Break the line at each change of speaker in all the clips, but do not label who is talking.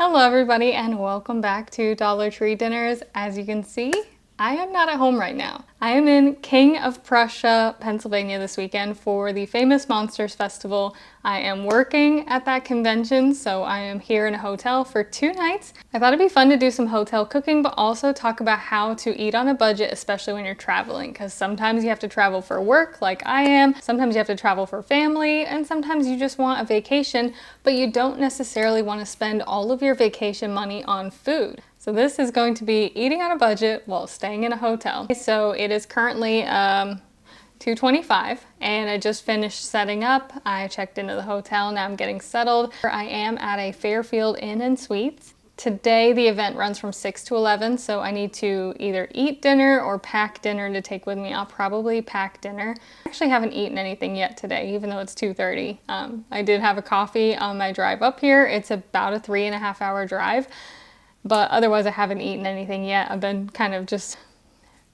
Hello everybody and welcome back to Dollar Tree Dinners. As you can see, I am not at home right now. I am in King of Prussia, Pennsylvania this weekend for the famous Monsters Festival. I am working at that convention, so I am here in a hotel for 2 nights. I thought it'd be fun to do some hotel cooking, but also talk about how to eat on a budget, especially when you're traveling, because sometimes you have to travel for work like I am, sometimes you have to travel for family, and sometimes you just want a vacation, but you don't necessarily want to spend all of your vacation money on food. So this is going to be eating on a budget while staying in a hotel. So it is currently $225 and I just finished setting up. I checked into the hotel, now I'm getting settled. I am at a Fairfield Inn and Suites. Today the event runs from 6 to 11, so I need to either eat dinner or pack dinner to take with me. I'll probably pack dinner. I actually haven't eaten anything yet today, even though it's 2:30. I did have a coffee on my drive up here. It's about a 3.5 hour drive. But otherwise I haven't eaten anything yet. I've been kind of just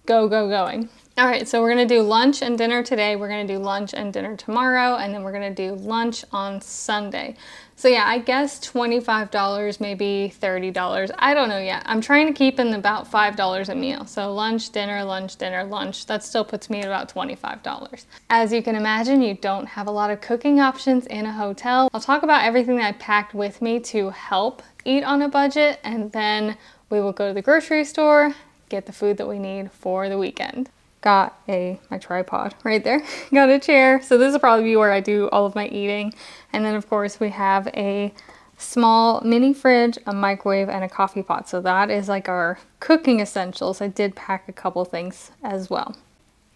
going. All right, so we're gonna do lunch and dinner today. We're gonna do lunch and dinner tomorrow, and then we're gonna do lunch on Sunday. So yeah, I guess $25, maybe $30. I don't know yet. I'm trying to keep in about $5 a meal. So lunch, dinner, lunch, dinner, lunch. That still puts me at about $25. As you can imagine, you don't have a lot of cooking options in a hotel. I'll talk about everything that I packed with me to help eat on a budget, and then we will go to the grocery store, get the food that we need for the weekend. Got my tripod right there. Got a chair. So this will probably be where I do all of my eating. And then of course we have a small mini fridge, a microwave, and a coffee pot. So that is like our cooking essentials. I did pack a couple things as well.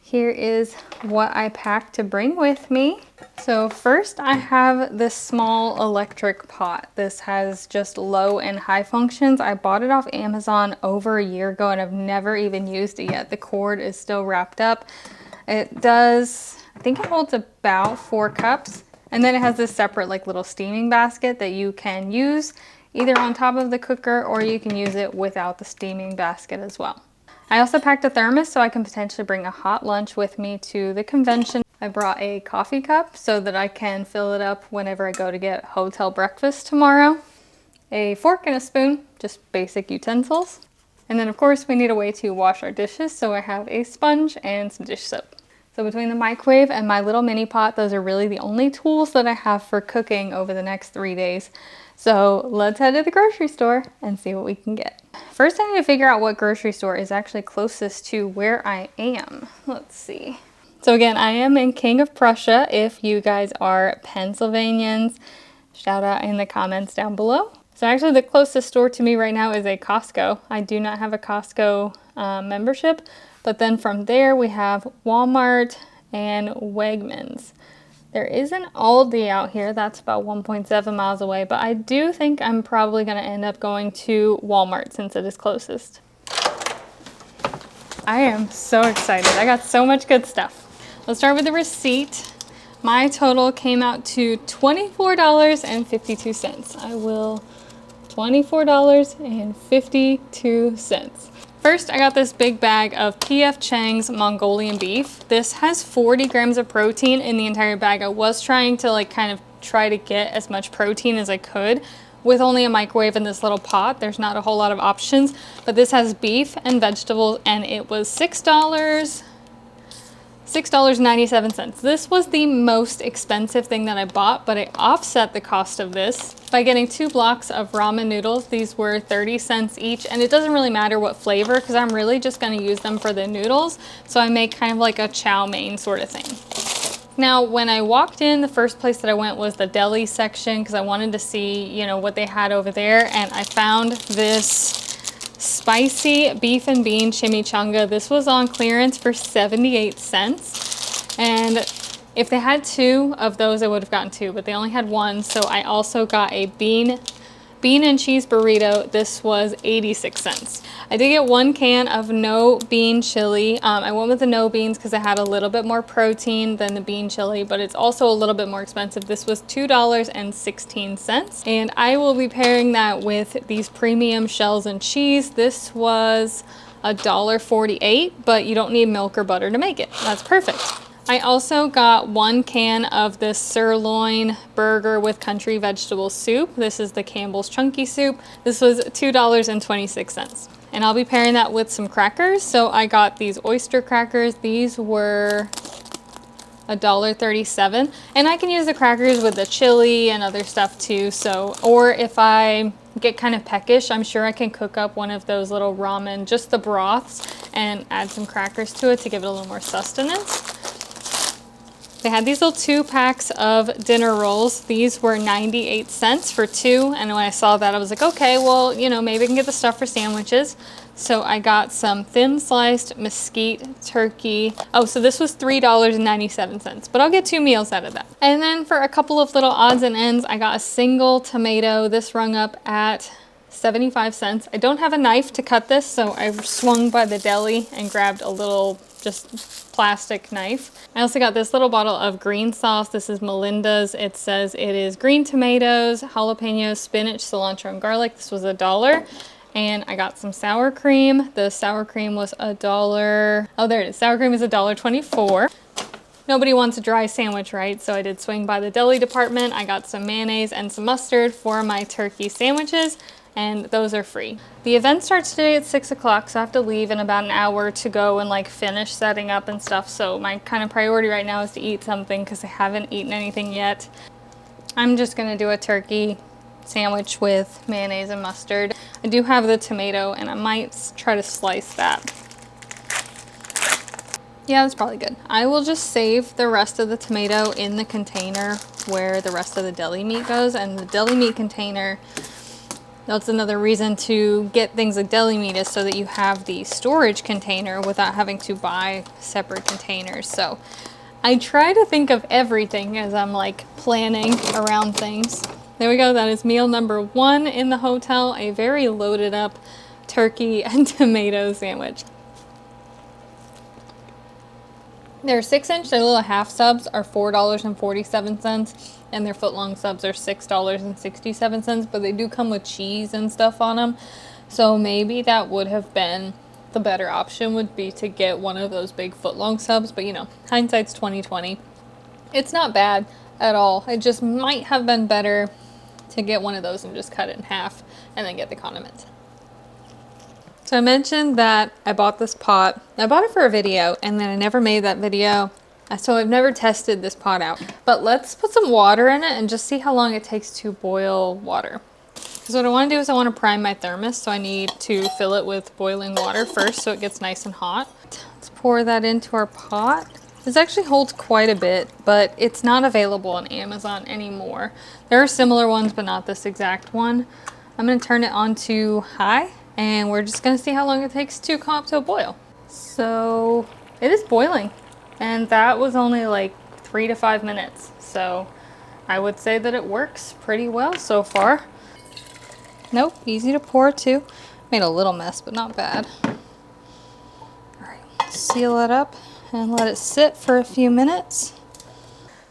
Here is what I packed to bring with me. So first I have this small electric pot. This has just low and high functions. I bought it off Amazon over a year ago and I've never even used it yet. The cord is still wrapped up. It does, I think it holds about 4 cups. And then it has this separate like little steaming basket that you can use either on top of the cooker or you can use it without the steaming basket as well. I also packed a thermos so I can potentially bring a hot lunch with me to the convention. I brought a coffee cup so that I can fill it up whenever I go to get hotel breakfast tomorrow. A fork and a spoon, just basic utensils. And then of course we need a way to wash our dishes, so I have a sponge and some dish soap. So between the microwave and my little mini pot, those are really the only tools that I have for cooking over the next 3 days. So let's head to the grocery store and see what we can get. First, I need to figure out what grocery store is actually closest to where I am. Let's see. So again, I am in King of Prussia. If you guys are Pennsylvanians, shout out in the comments down below. So actually the closest store to me right now is a Costco. I do not have a Costco membership, but then from there we have Walmart and Wegmans. There is an Aldi out here, that's about 1.7 miles away, but I do think I'm probably going to end up going to Walmart since it is closest. I am so excited. I got so much good stuff. Let's start with the receipt. My total came out to $24.52. $24.52. First, I got this big bag of P.F. Chang's Mongolian beef. This has 40 grams of protein in the entire bag. I was trying to try to get as much protein as I could with only a microwave in this little pot. There's not a whole lot of options, but this has beef and vegetables, and it was $6.97. This was the most expensive thing that I bought, but I offset the cost of this by getting 2 blocks of ramen noodles. These were 30 cents each, and it doesn't really matter what flavor because I'm really just going to use them for the noodles. So I make kind of like a chow mein sort of thing. Now, when I walked in, the first place that I went was the deli section because I wanted to see, what they had over there, and I found this spicy beef and bean chimichanga. This was on clearance for 78 cents. And if they had 2 of those, I would have gotten 2, but they only had 1. So I also got a bean and cheese burrito. This was 86 cents. I did get 1 can of no bean chili. I went with the no beans because it had a little bit more protein than the bean chili, but it's also a little bit more expensive. This was $2.16. And I will be pairing that with these premium shells and cheese. This was $1.48, but you don't need milk or butter to make it. That's perfect. I also got 1 can of this sirloin burger with country vegetable soup. This is the Campbell's Chunky Soup. This was $2.26. And I'll be pairing that with some crackers. So I got these oyster crackers. These were $1.37. And I can use the crackers with the chili and other stuff too. So, or if I get kind of peckish, I'm sure I can cook up one of those little ramen, just the broths, and add some crackers to it to give it a little more sustenance. They had these little 2 packs of dinner rolls. These were 98 cents for 2. And when I saw that, I was like, okay, well, you know, maybe I can get the stuff for sandwiches. So I got some thin sliced mesquite turkey. Oh, so this was $3.97, but I'll get 2 meals out of that. And then for a couple of little odds and ends, I got a single tomato. This rung up at 75 cents. I don't have a knife to cut this, so I swung by the deli and grabbed a little just plastic knife. I also got this little bottle of green sauce. This is Melinda's. It says it is green tomatoes, jalapenos, spinach, cilantro, and garlic. This was $1. And I got some sour cream. The sour cream was $1. Oh, there it is. Sour cream is $1.24. Nobody wants a dry sandwich, right? So I did swing by the deli department. I got some mayonnaise and some mustard for my turkey sandwiches, and those are free. The event starts today at 6 o'clock, so I have to leave in about an hour to go and like finish setting up and stuff. So my kind of priority right now is to eat something because I haven't eaten anything yet. I'm just gonna do a turkey sandwich with mayonnaise and mustard. I do have the tomato and I might try to slice that. Yeah, that's probably good. I will just save the rest of the tomato in the container where the rest of the deli meat goes. And the deli meat container, that's another reason to get things like deli meat, is so that you have the storage container without having to buy separate containers. So I try to think of everything as I'm like planning around things. There we go. That is meal number 1 in the hotel. A very loaded up turkey and tomato sandwich. Their 6-inch, their little half subs are $4.47, and their foot-long subs are $6.67, but they do come with cheese and stuff on them. So maybe that would have been the better option, would be to get one of those big foot-long subs, but you know, hindsight's 20/20. It's not bad at all. It just might have been better to get one of those and just cut it in half and then get the condiments. So I mentioned that I bought this pot. I bought it for a video and then I never made that video. So I've never tested this pot out. But let's put some water in it and just see how long it takes to boil water. Because what I want to do is I want to prime my thermos. So I need to fill it with boiling water first so it gets nice and hot. Let's pour that into our pot. This actually holds quite a bit, but it's not available on Amazon anymore. There are similar ones, but not this exact one. I'm going to turn it on to high. And we're just gonna see how long it takes to come up to a boil. So it is boiling, and that was only like 3 to 5 minutes. So I would say that it works pretty well so far. Nope, easy to pour too. Made a little mess, but not bad. All right, seal it up and let it sit for a few minutes.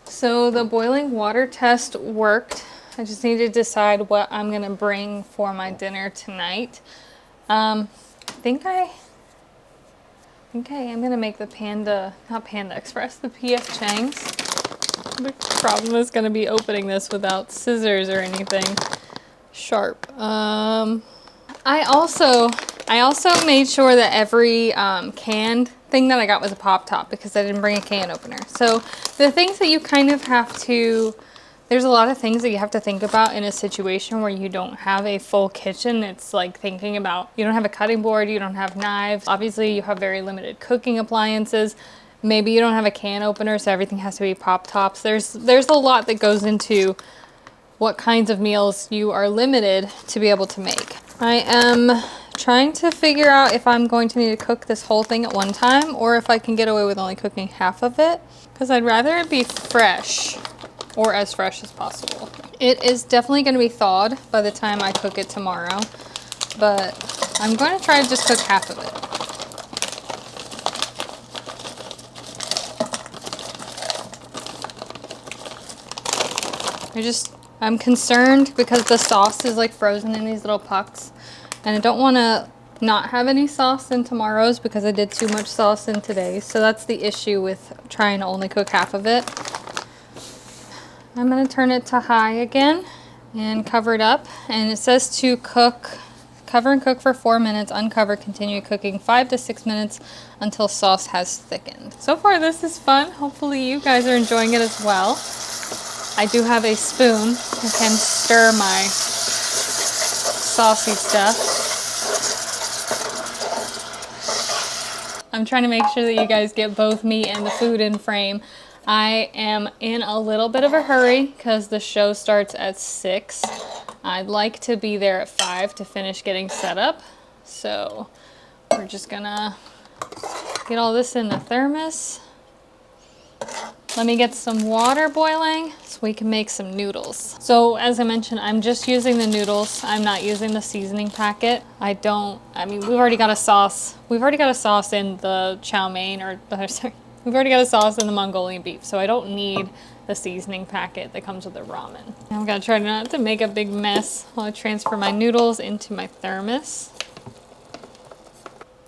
So the boiling water test worked. I just need to decide what I'm gonna bring for my dinner tonight. I think I am gonna make the not Panda Express, the PF Chang's. The problem is gonna be opening this without scissors or anything sharp. I also made sure that every canned thing that I got was a pop top because I didn't bring a can opener. So the things that you kind of have to, there's a lot of things that you have to think about in a situation where you don't have a full kitchen. It's like thinking about, you don't have a cutting board, you don't have knives. Obviously you have very limited cooking appliances. Maybe you don't have a can opener, so everything has to be pop tops. There's a lot that goes into what kinds of meals you are limited to be able to make. I am trying to figure out if I'm going to need to cook this whole thing at one time or if I can get away with only cooking half of it, because I'd rather it be fresh, or as fresh as possible. It is definitely going to be thawed by the time I cook it tomorrow, but I'm going to try to just cook half of it. I'm concerned because the sauce is like frozen in these little pucks, and I don't want to not have any sauce in tomorrow's because I did too much sauce in today's. So that's the issue with trying to only cook half of it. I'm gonna turn it to high again and cover it up. And it says to cook, cover and cook for 4 minutes, uncover, continue cooking 5 to 6 minutes until sauce has thickened. So far this is fun. Hopefully you guys are enjoying it as well. I do have a spoon. I can stir my saucy stuff. I'm trying to make sure that you guys get both me and the food in frame. I am in a little bit of a hurry because the show starts at 6. I'd like to be there at 5 to finish getting set up. So we're just gonna get all this in the thermos. Let me get some water boiling so we can make some noodles. So as I mentioned, I'm just using the noodles. I'm not using the seasoning packet. I mean, we've already got a sauce. We've already got a sauce in the chow mein, sorry, we've already got a sauce in the Mongolian beef. So I don't need the seasoning packet that comes with the ramen. I'm gonna try not to make a big mess while I transfer my noodles into my thermos.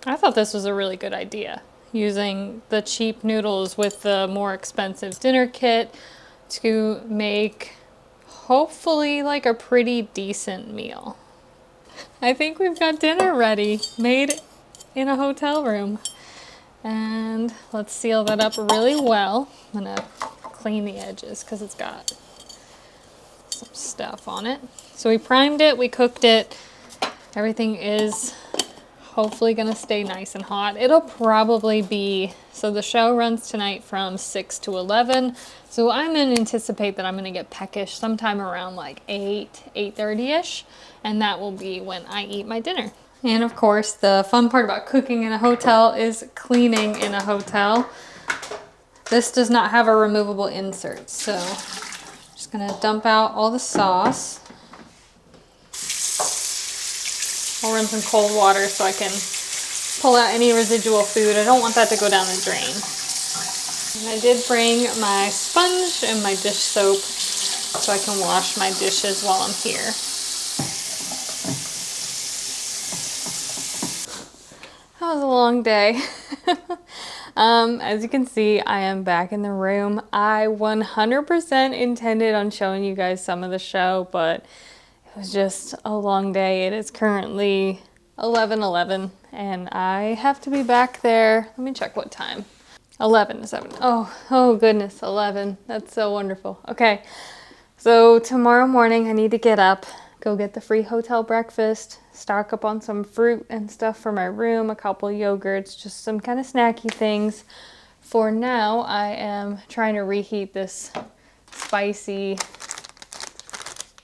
I thought this was a really good idea, using the cheap noodles with the more expensive dinner kit to make hopefully like a pretty decent meal. I think we've got dinner ready, made in a hotel room. And let's seal that up really well. I'm gonna clean the edges because it's got some stuff on it. So we primed it, we cooked it. Everything is hopefully gonna stay nice and hot. It'll probably be, so the show runs tonight from 6 to 11. So I'm gonna anticipate that I'm gonna get peckish sometime around like 8:30ish. And that will be when I eat my dinner. And of course, the fun part about cooking in a hotel is cleaning in a hotel. This does not have a removable insert. So I'm just gonna dump out all the sauce. I'll run some cold water so I can pull out any residual food. I don't want that to go down the drain. And I did bring my sponge and my dish soap so I can wash my dishes while I'm here. That was a long day. As you can see, I am back in the room. I 100% intended on showing you guys some of the show, but it was just a long day. It is currently 11:11 and I have to be back there. Let me check what time. 11 to 7. Oh goodness, 11. That's so wonderful. Okay, so tomorrow morning I need to get up, go get the free hotel breakfast, stock up on some fruit and stuff for my room, a couple yogurts, just some kind of snacky things. For now, I am trying to reheat this spicy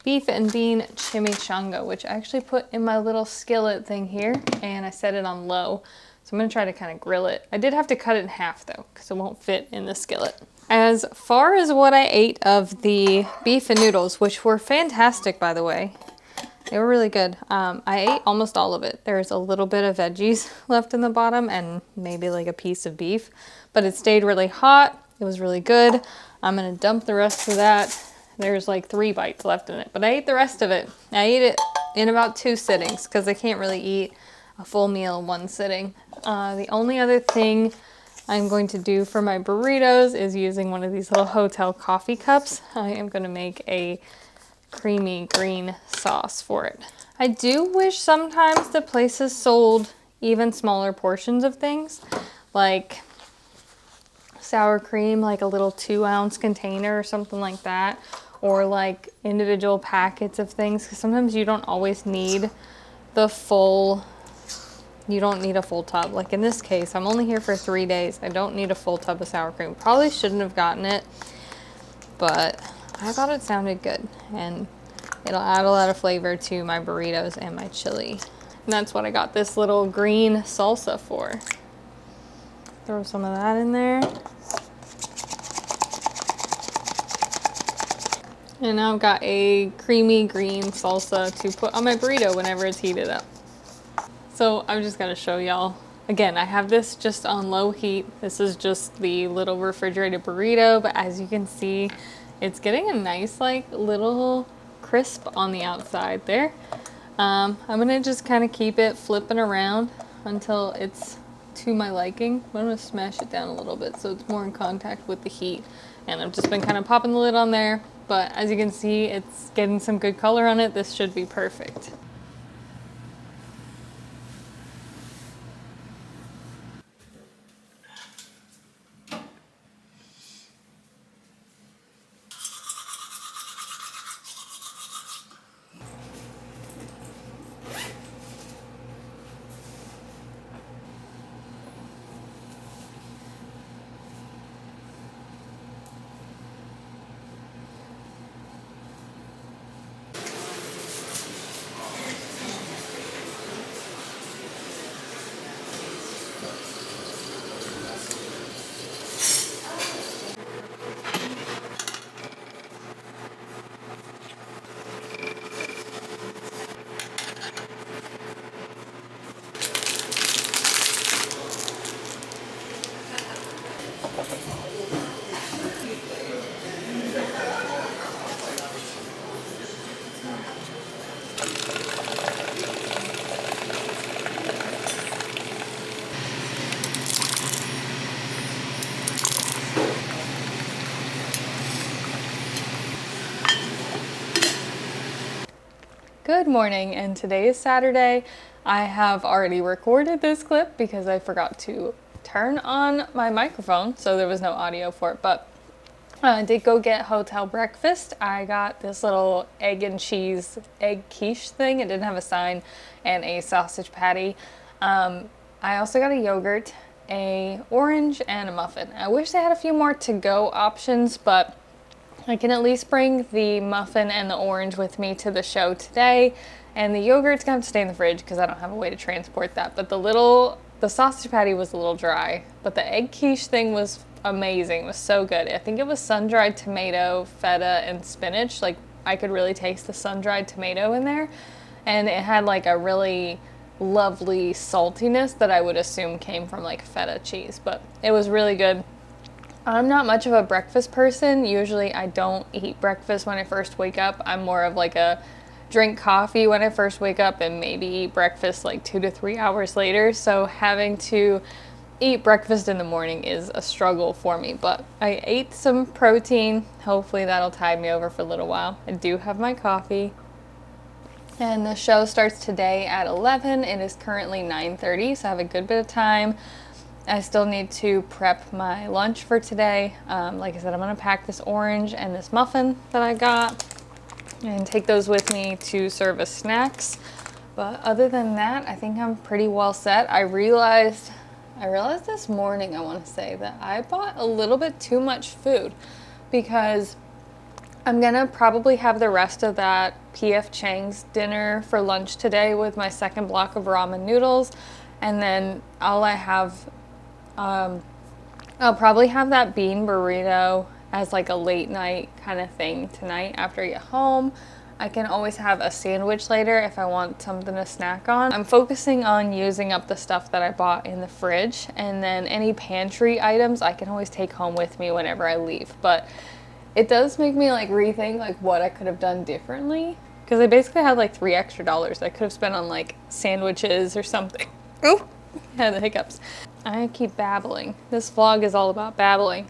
beef and bean chimichanga, which I actually put in my little skillet thing here, and I set it on low. So I'm gonna try to kind of grill it. I did have to cut it in half though, because it won't fit in the skillet. As far as what I ate of the beef and noodles, which were fantastic by the way, they were really good. I ate almost all of it. There's a little bit of veggies left in the bottom and maybe like a piece of beef, but it stayed really hot. It was really good. I'm gonna dump the rest of that. There's like 3 bites left in it, but I ate the rest of it. I ate it in about 2 sittings because I can't really eat a full meal in 1 sitting. The only other thing I'm going to do for my burritos is using one of these little hotel coffee cups. I am going to make a creamy green sauce for it. I do wish sometimes the places sold even smaller portions of things, like sour cream, like a little 2-ounce container or something like that, or like individual packets of things, because sometimes you don't always need the full, you don't need a full tub. Like in this case, I'm only here for 3 days. I don't need a full tub of sour cream. Probably shouldn't have gotten it, but I thought it sounded good and it'll add a lot of flavor to my burritos and my chili. And that's what I got this little green salsa for. Throw some of that in there. And now I've got a creamy green salsa to put on my burrito whenever it's heated up. So I'm just gonna show y'all. Again, I have this just on low heat. This is just the little refrigerated burrito, but as you can see, it's getting a nice like little crisp on the outside there. I'm gonna just kind of keep it flipping around until it's to my liking. I'm gonna smash it down a little bit so it's more in contact with the heat. And I've just been kind of popping the lid on there, but as you can see, it's getting some good color on it. This should be perfect. Good morning, and today is Saturday. I have already recorded this clip because I forgot to turn on my microphone, so there was no audio for it, but I did go get hotel breakfast. I got this little egg and cheese egg quiche thing. It didn't have a sign, and a sausage patty. I also got a yogurt, a orange, and a muffin. I wish they had a few more to-go options, but I can at least bring the muffin and the orange with me to the show today, and the yogurt's gonna have to stay in the fridge because I don't have a way to transport that. But the sausage patty was a little dry, but the egg quiche thing was amazing. It was so good. I think it was sun-dried tomato, feta, and spinach. Like, I could really taste the sun-dried tomato in there, and it had like a really lovely saltiness that I would assume came from like feta cheese, but it was really good. I'm not much of a breakfast person. Usually I don't eat breakfast when I first wake up. I'm more of like a drink coffee when I first wake up and maybe eat breakfast like 2 to 3 hours later. So having to eat breakfast in the morning is a struggle for me, but I ate some protein. Hopefully that'll tide me over for a little while. I do have my coffee. And the show starts today at 11. It is currently 9:30, so I have a good bit of time. I still need to prep my lunch for today. Like I said, I'm gonna pack this orange and this muffin that I got and take those with me to serve as snacks. But other than that, I think I'm pretty well set. I realized this morning, I wanna say, that I bought a little bit too much food because I'm gonna probably have the rest of that P.F. Chang's dinner for lunch today with my second block of ramen noodles, and then I'll probably have that bean burrito as like a late night kind of thing tonight after I get home. I can always have a sandwich later if I want something to snack on. I'm focusing on using up the stuff that I bought in the fridge, and then any pantry items I can always take home with me whenever I leave. But it does make me like rethink like what I could have done differently, because I basically had like $3 extra I could have spent on like sandwiches or something. Oh, I had the hiccups. I keep babbling. This vlog is all about babbling.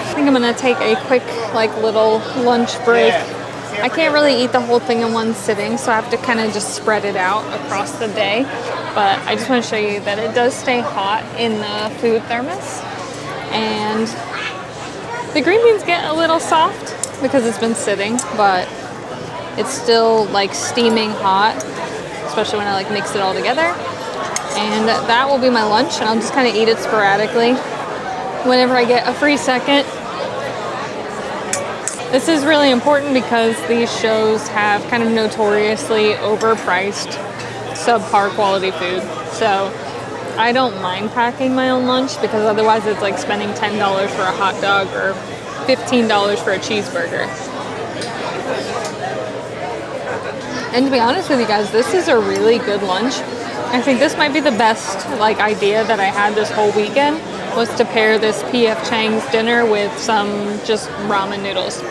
I think I'm gonna take a quick like little lunch break I can't really eat the whole thing in one sitting, so I have to kind of just spread it out across the day. But I just want to show you that it does stay hot in the food thermos. And the green beans get a little soft because it's been sitting, but it's still like steaming hot, especially when I like mix it all together. And that will be my lunch, and I'll just kind of eat it sporadically whenever I get a free second. This is really important because these shows have kind of notoriously overpriced, subpar quality food. So I don't mind packing my own lunch because otherwise it's like spending $10 for a hot dog or $15 for a cheeseburger. And to be honest with you guys, this is a really good lunch. I think this might be the best like idea that I had this whole weekend, was to pair this P.F. Chang's dinner with some just ramen noodles.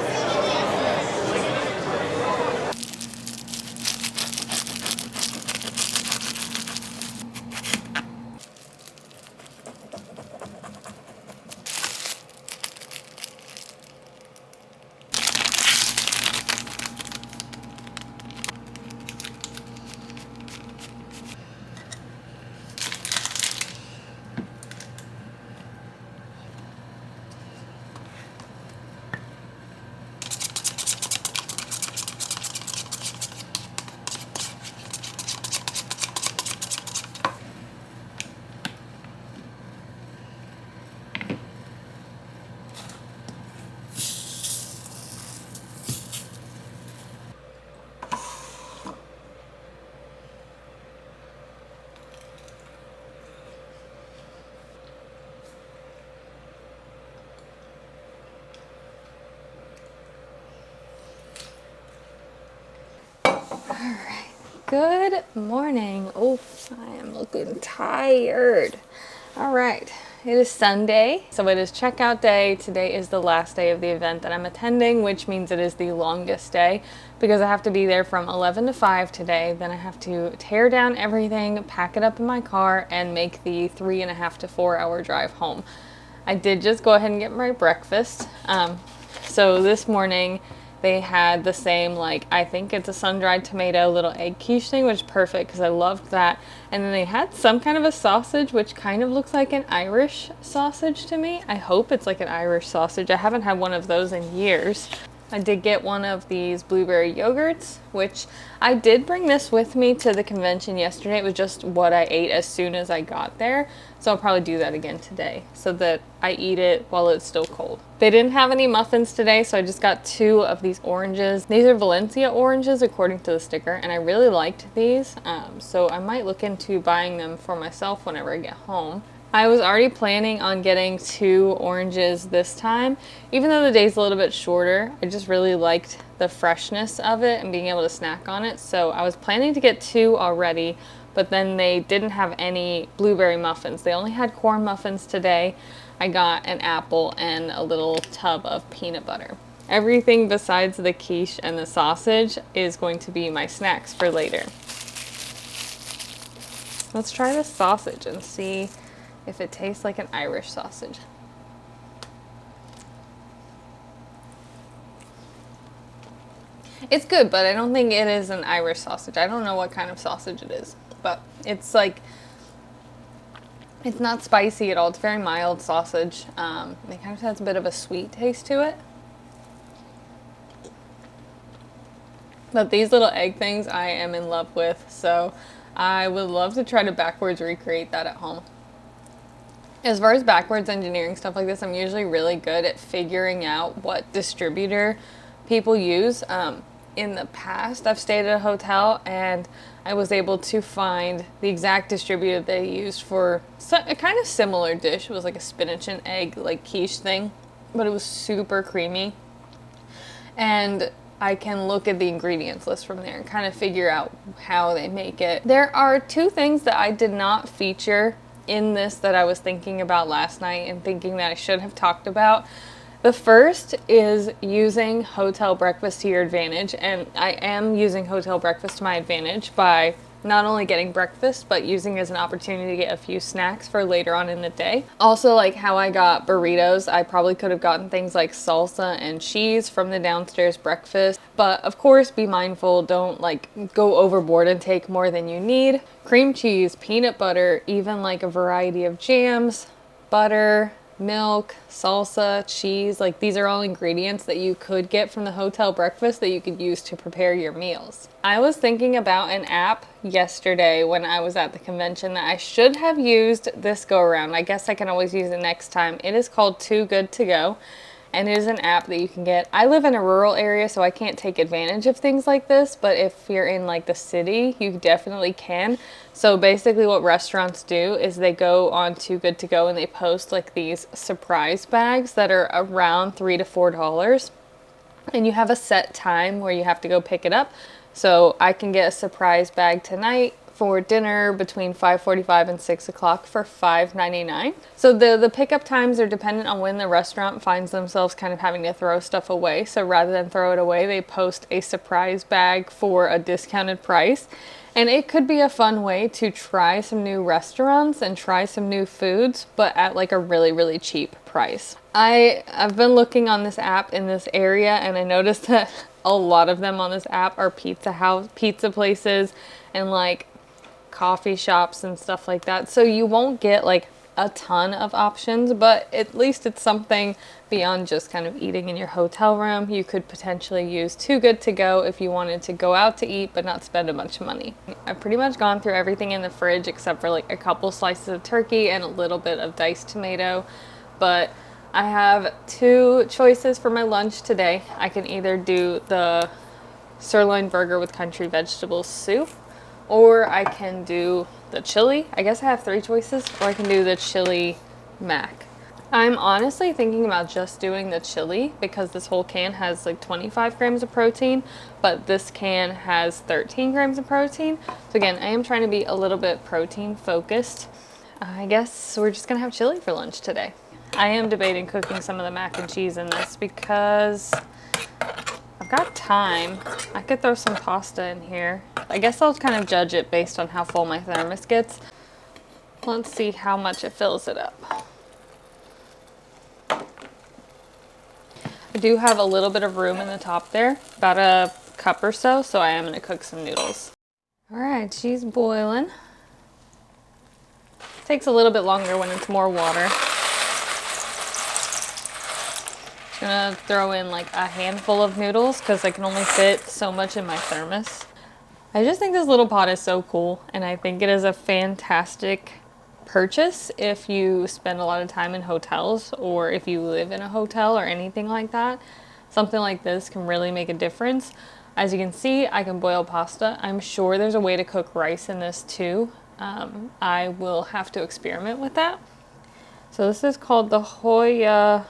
Good morning. Oh, I am looking tired. All right, it is Sunday, so it is checkout day. Today is the last day of the event that I'm attending, which means it is the longest day because I have to be there from 11 to 5 today. Then I have to tear down everything, pack it up in my car, and make the 3.5 to 4 hour drive home. I did just go ahead and get my breakfast. So this morning, they had the same, like, I think it's a sun-dried tomato little egg quiche thing, which is perfect because I loved that. And then they had some kind of a sausage, which kind of looks like an Irish sausage to me. I hope it's like an Irish sausage. I haven't had one of those in years. I did get one of these blueberry yogurts, which I did bring this with me to the convention yesterday. It was just what I ate as soon as I got there. So I'll probably do that again today so that I eat it while it's still cold. They didn't have any muffins today, so I just got 2 of these oranges. These are Valencia oranges according to the sticker, and I really liked these. So I might look into buying them for myself whenever I get home. I was already planning on getting 2 oranges this time. Even though the day's a little bit shorter, I just really liked the freshness of it and being able to snack on it. So I was planning to get 2 already, but then they didn't have any blueberry muffins. They only had corn muffins today. I got an apple and a little tub of peanut butter. Everything besides the quiche and the sausage is going to be my snacks for later. Let's try the sausage and see if it tastes like an Irish sausage. It's good, but I don't think it is an Irish sausage. I don't know what kind of sausage it is, but it's like, it's not spicy at all. It's very mild sausage. It kind of has a bit of a sweet taste to it. But these little egg things I am in love with, so I would love to try to backwards recreate that at home. As far as backwards engineering stuff like this, I'm usually really good at figuring out what distributor people use. In the past, I've stayed at a hotel and I was able to find the exact distributor they used for a kind of similar dish. It was like a spinach and egg like quiche thing, but it was super creamy. And I can look at the ingredients list from there and kind of figure out how they make it. There are 2 things that I did not feature in this that I was thinking about last night and thinking that I should have talked about. The first is using hotel breakfast to your advantage, and I am using hotel breakfast to my advantage by not only getting breakfast, but using it as an opportunity to get a few snacks for later on in the day. Also, like how I got burritos, I probably could have gotten things like salsa and cheese from the downstairs breakfast. But of course, be mindful, don't like go overboard and take more than you need. Cream cheese, peanut butter, even like a variety of jams, butter, milk, salsa, cheese, like these are all ingredients that you could get from the hotel breakfast that you could use to prepare your meals. I was thinking about an app yesterday when I was at the convention that I should have used this go around. I guess I can always use it next time. It is called Too Good To Go, and it is an app that you can get. I live in a rural area, so I can't take advantage of things like this, but if you're in like the city, you definitely can. So basically what restaurants do is they go on Too Good To Go and they post like these surprise bags that are around $3 to $4. And you have a set time where you have to go pick it up. So I can get a surprise bag tonight for dinner between 5:45 and 6 o'clock for $5.99. So the pickup times are dependent on when the restaurant finds themselves kind of having to throw stuff away. So rather than throw it away, they post a surprise bag for a discounted price. And it could be a fun way to try some new restaurants and try some new foods, but at like a really, really cheap price. I've been looking on this app in this area, and I noticed that a lot of them on this app are pizza places and like coffee shops and stuff like that. So you won't get like a ton of options, but at least it's something beyond just kind of eating in your hotel room. You could potentially use Too Good To Go if you wanted to go out to eat but not spend a bunch of money. I've pretty much gone through everything in the fridge except for like a couple slices of turkey and a little bit of diced tomato, but I have two choices for my lunch today. I can either do the sirloin burger with country vegetable soup, or I can do the chili. I guess I have three choices, or I can do the chili mac. I'm honestly thinking about just doing the chili because this whole can has like 25 grams of protein, but this can has 13 grams of protein. So again, I am trying to be a little bit protein focused. I guess we're just gonna have chili for lunch today. I am debating cooking some of the mac and cheese in this because I've got time. I could throw some pasta in here. I guess I'll kind of judge it based on how full my thermos gets. Let's see how much it fills it up. I do have a little bit of room in the top there, about a cup or so, so I am going to cook some noodles. All right, she's boiling. Takes a little bit longer when it's more water. Gonna throw in like a handful of noodles because I can only fit so much in my thermos. I just think this little pot is so cool, and I think it is a fantastic purchase if you spend a lot of time in hotels or if you live in a hotel or anything like that. Something like this can really make a difference. As you can see, I can boil pasta. I'm sure there's a way to cook rice in this too. I will have to experiment with that. So this is called the Hoyatoka,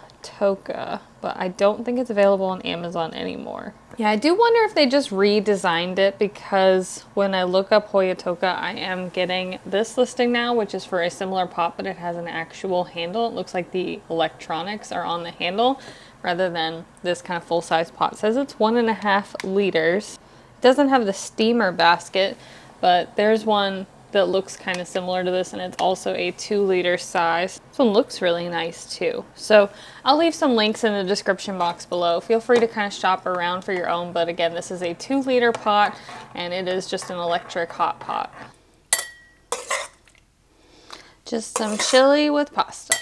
but I don't think it's available on Amazon anymore. Yeah, I do wonder if they just redesigned it, because when I look up Hoyatoka, I am getting this listing now, which is for a similar pot, but it has an actual handle. It looks like the electronics are on the handle rather than this kind of full-size pot. It says it's 1.5 liters. It doesn't have the steamer basket, but there's one that looks kind of similar to this, and it's also a 2-liter size. This one looks really nice too. So I'll leave some links in the description box below. Feel free to kind of shop around for your own, but again, this is a 2-liter pot, and it is just an electric hot pot. Just some chili with pasta.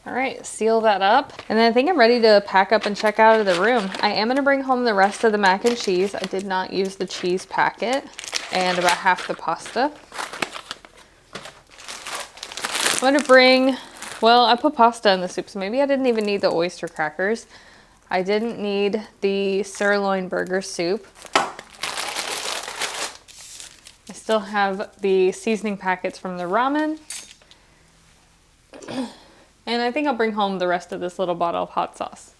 All right, seal that up. And then I think I'm ready to pack up and check out of the room. I am gonna bring home the rest of the mac and cheese. I did not use the cheese packet, and about half the pasta. I'm gonna bring, well, I put pasta in the soup, so maybe I didn't even need the oyster crackers. I didn't need the sirloin burger soup. I still have the seasoning packets from the ramen. And I think I'll bring home the rest of this little bottle of hot sauce.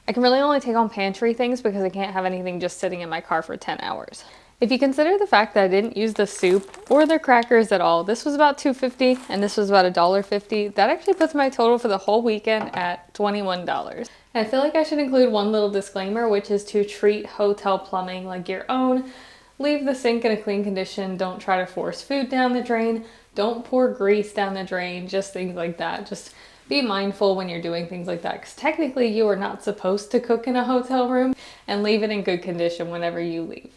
I can really only take on pantry things because I can't have anything just sitting in my car for 10 hours. If you consider the fact that I didn't use the soup or the crackers at all, this was about $2.50 and this was about $1.50. That actually puts my total for the whole weekend at $21. And I feel like I should include one little disclaimer, which is to treat hotel plumbing like your own. Leave the sink in a clean condition. Don't try to force food down the drain. Don't pour grease down the drain, just things like that. Just be mindful when you're doing things like that, because technically you are not supposed to cook in a hotel room, and leave it in good condition whenever you leave.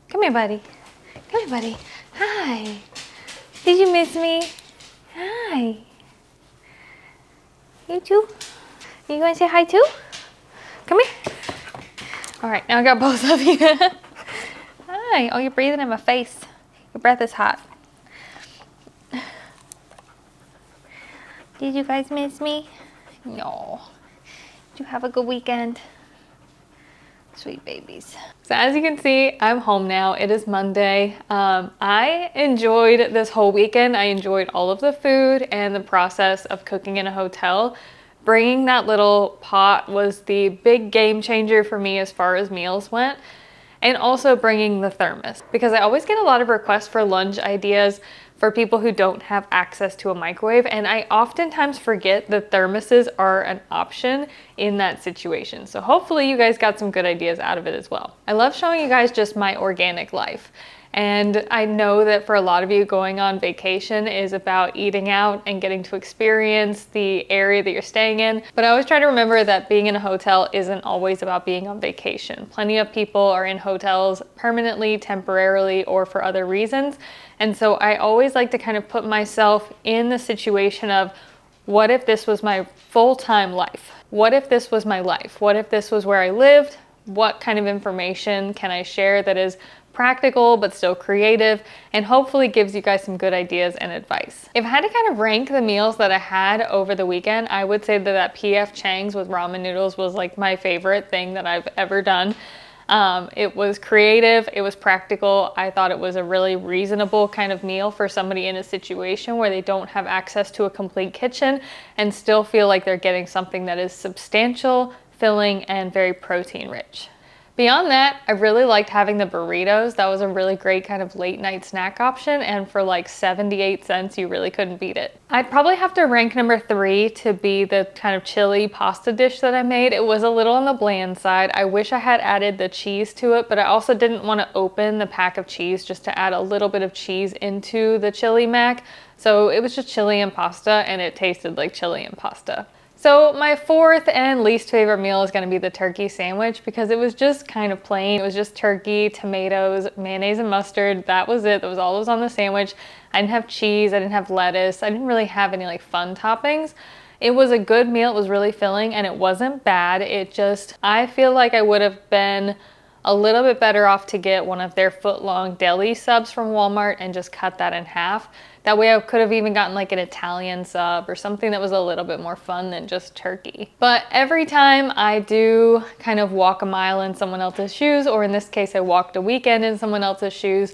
Come here, buddy. Come here, buddy. Hi. Did you miss me? Hi. You too? You going to say hi too? Come here. All right, now I got both of you. Hi. Oh, you're breathing in my face. Your breath is hot. Did you guys miss me? No. Did you have a good weekend? Sweet babies. So as you can see, I'm home now. It is Monday. I enjoyed this whole weekend. I enjoyed all of the food and the process of cooking in a hotel. Bringing that little pot was the big game changer for me as far as meals went. And also bringing the thermos, because I always get a lot of requests for lunch ideas for people who don't have access to a microwave, and I oftentimes forget that thermoses are an option in that situation. So hopefully you guys got some good ideas out of it as well. I love showing you guys just my organic life. And I know that for a lot of you, going on vacation is about eating out and getting to experience the area that you're staying in. But I always try to remember that being in a hotel isn't always about being on vacation. Plenty of people are in hotels permanently, temporarily, or for other reasons. And so I always like to kind of put myself in the situation of, what if this was my full-time life? What if this was my life? What if this was where I lived? What kind of information can I share that is practical but still creative, and hopefully gives you guys some good ideas and advice. If I had to kind of rank the meals that I had over the weekend, I would say that PF Chang's with ramen noodles was like my favorite thing that I've ever done. It was creative, it was practical. I thought it was a really reasonable kind of meal for somebody in a situation where they don't have access to a complete kitchen and still feel like they're getting something that is substantial, filling, and very protein rich. Beyond that, I really liked having the burritos. That was a really great kind of late night snack option, and for like 78 cents, you really couldn't beat it. I'd probably have to rank number 3 to be the kind of chili pasta dish that I made. It was a little on the bland side. I wish I had added the cheese to it, but I also didn't want to open the pack of cheese just to add a little bit of cheese into the chili mac. So it was just chili and pasta, and it tasted like chili and pasta. So my 4th and least favorite meal is going to be the turkey sandwich, because it was just kind of plain. It was just turkey, tomatoes, mayonnaise, and mustard. That was it. That was all that was on the sandwich. I didn't have cheese. I didn't have lettuce. I didn't really have any like fun toppings. It was a good meal. It was really filling, and it wasn't bad. It just, I feel like I would have been a little bit better off to get one of their foot-long deli subs from Walmart and just cut that in half. That way I could have even gotten like an Italian sub or something that was a little bit more fun than just turkey. But every time I do kind of walk a mile in someone else's shoes, or in this case I walked a weekend in someone else's shoes,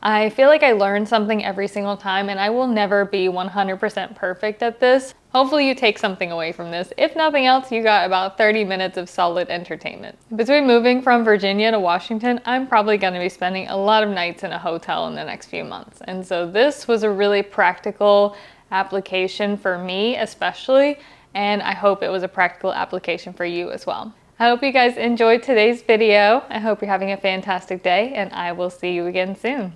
I feel like I learn something every single time, and I will never be 100% perfect at this. Hopefully you take something away from this. If nothing else, you got about 30 minutes of solid entertainment. Between moving from Virginia to Washington, I'm probably going to be spending a lot of nights in a hotel in the next few months. And so this was a really practical application for me especially, and I hope it was a practical application for you as well. I hope you guys enjoyed today's video. I hope you're having a fantastic day, and I will see you again soon.